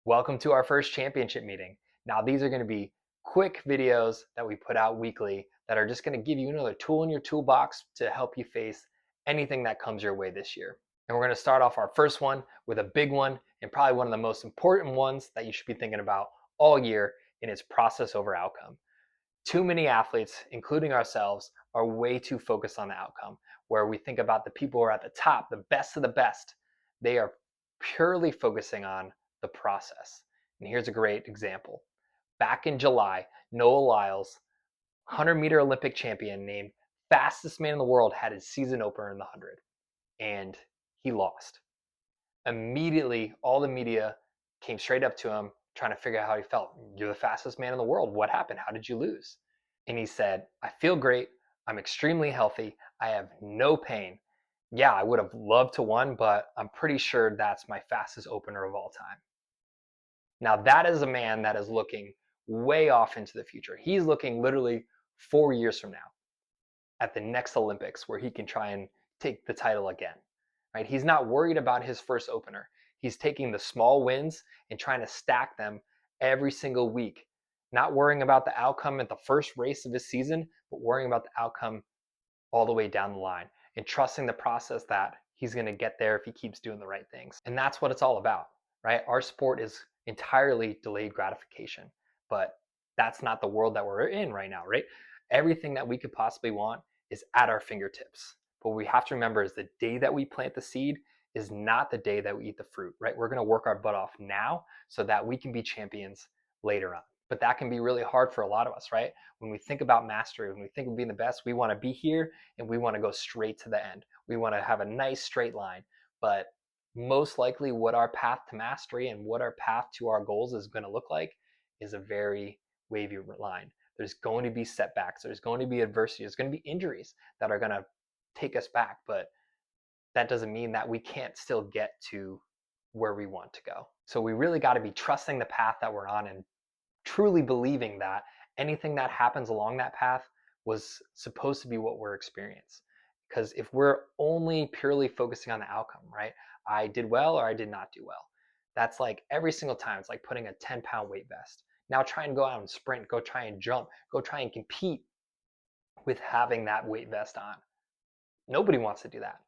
Welcome to our first championship meeting. Now, these are going to be quick videos that we put out weekly that are just going to give you another tool in your toolbox to help you face anything that comes your way this year. And we're going to start off our first one with a big one and probably one of the most important ones that you should be thinking about all year, and it's process over outcome. Too many athletes, including ourselves, are way too focused on the outcome, where we think about the people who are at the top, the best of the best. They are purely focusing on the process. And here's a great example. Back in July, Noah Lyles, 100-meter Olympic champion named fastest man in the world, had his season opener in the 100, and he lost. Immediately, all the media came straight up to him trying to figure out how he felt. You're the fastest man in the world. What happened? How did you lose? And he said, I feel great. I'm extremely healthy. I have no pain. Yeah, I would have loved to win, but I'm pretty sure that's my fastest opener of all time. Now, that is a man that is looking way off into the future. He's looking literally 4 years from now at the next Olympics where he can try and take the title again. Right? He's not worried about his first opener. He's taking the small wins and trying to stack them every single week, not worrying about the outcome at the first race of his season, but worrying about the outcome all the way down the line and trusting the process that he's going to get there if he keeps doing the right things. And that's what it's all about, right? Our sport is entirely delayed gratification, but that's not the world that we're in right now, right? Everything that we could possibly want is at our fingertips. But what we have to remember is the day that we plant the seed is not the day that we eat the fruit, right? We're going to work our butt off now so that we can be champions later on. But that can be really hard for a lot of us, right? When we think about mastery, when we think of being the best, we want to be here and we want to go straight to the end. We want to have a nice straight line. But most likely, what our path to mastery and what our path to our goals is going to look like is a very wavy line. There's going to be setbacks, there's going to be adversity, there's going to be injuries that are going to take us back. But that doesn't mean that we can't still get to where we want to go. So we really got to be trusting the path that we're on and truly believing that anything that happens along that path was supposed to be what we're experiencing. Because if we're only purely focusing on the outcome, right? I did well or I did not do well. That's like every single time. It's like putting a 10-pound weight vest. Now try and go out and sprint, go try and jump, go try and compete with having that weight vest on. Nobody wants to do that.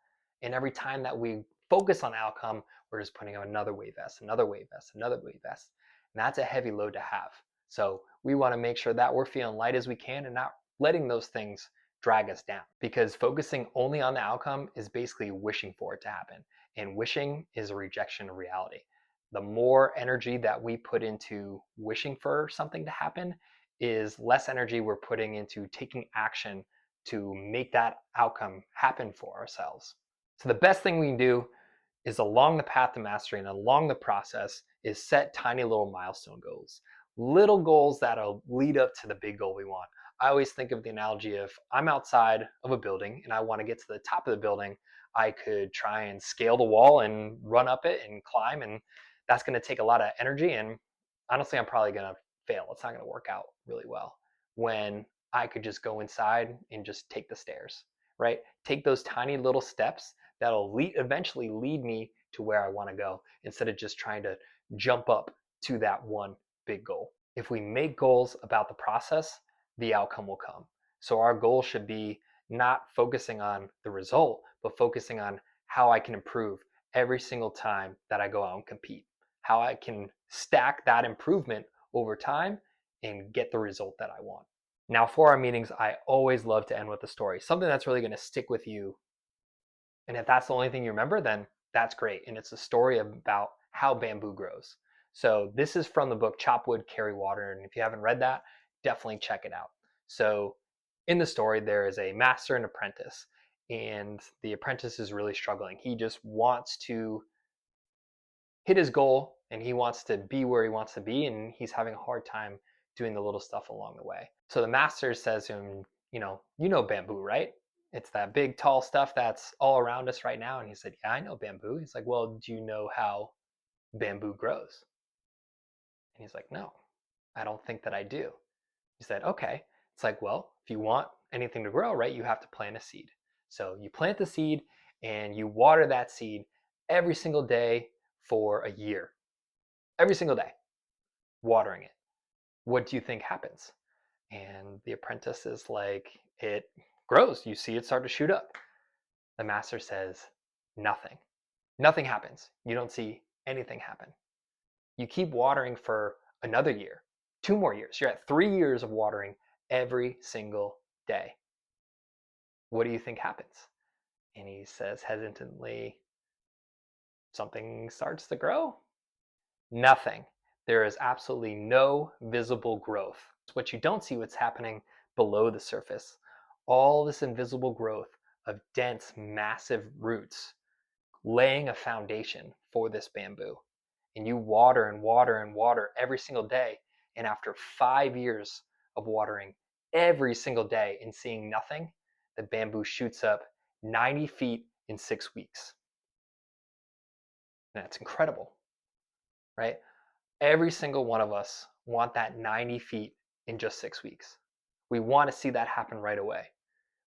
And every time that we focus on outcome, we're just putting on another weight vest, another weight vest, another weight vest. And that's a heavy load to have. So we want to make sure that we're feeling light as we can and not letting those things drag us down. Because focusing only on the outcome is basically wishing for it to happen. And wishing is a rejection of reality. The more energy that we put into wishing for something to happen is less energy we're putting into taking action to make that outcome happen for ourselves. So the best thing we can do is along the path to mastery and along the process is set tiny little milestone goals. Little goals that'll lead up to the big goal we want. I always think of the analogy of I'm outside of a building and I want to get to the top of the building. I could try and scale the wall and run up it and climb, and that's going to take a lot of energy. And honestly, I'm probably going to fail. It's not going to work out really well when I could just go inside and just take the stairs, right? Take those tiny little steps that'll eventually lead me to where I want to go instead of just trying to jump up to that one big goal. If we make goals about the process, the outcome will come. So our goal should be not focusing on the result, but focusing on how I can improve every single time that I go out and compete, how I can stack that improvement over time and get the result that I want. Now, for our meetings, I always love to end with a story, something that's really going to stick with you. And if that's the only thing you remember, then that's great. And it's a story about how bamboo grows. So this is from the book Chop Wood, Carry Water. And if you haven't read that, definitely check it out. So in the story, there is a master and apprentice, and the apprentice is really struggling. He just wants to hit his goal and he wants to be where he wants to be, and he's having a hard time doing the little stuff along the way. So the master says to him, you know bamboo, right? It's that big tall stuff that's all around us right now. And he said, yeah, I know bamboo. He's like, well, do you know how bamboo grows? And he's like, no, I don't think that I do. He said, okay. It's like, well, if you want anything to grow, right, you have to plant a seed. So you plant the seed and you water that seed every single day for a year. every single day, watering it. What do you think happens? And the apprentice is like, it grows. You see it start to shoot up. The master says, nothing. Nothing happens. You don't see anything happen. You keep watering for another year, 2 more years. You're at 3 years of watering every single day. What do you think happens? And he says hesitantly, something starts to grow. Nothing. There is absolutely no visible growth. What you don't see what's happening below the surface. All this invisible growth of dense, massive roots laying a foundation for this bamboo. And you water and water and water every single day. And after 5 years of watering every single day and seeing nothing, the bamboo shoots up 90 feet in 6 weeks. And that's incredible, right? Every single one of us want that 90 feet in just 6 weeks. We want to see that happen right away.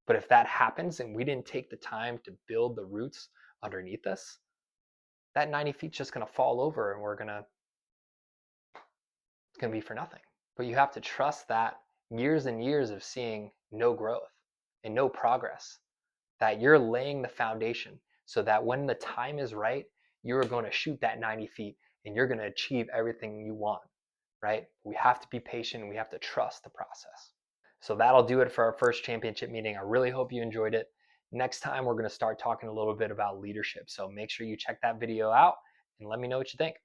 But if that happens and we didn't take the time to build the roots underneath us, that 90 feet is just going to fall over and it's going to be for nothing. But you have to trust that years and years of seeing no growth and no progress, that you're laying the foundation so that when the time is right, you're going to shoot that 90 feet and you're going to achieve everything you want, right? We have to be patient and we have to trust the process. So that'll do it for our first championship meeting. I really hope you enjoyed it. Next time, we're going to start talking a little bit about leadership. So make sure you check that video out and let me know what you think.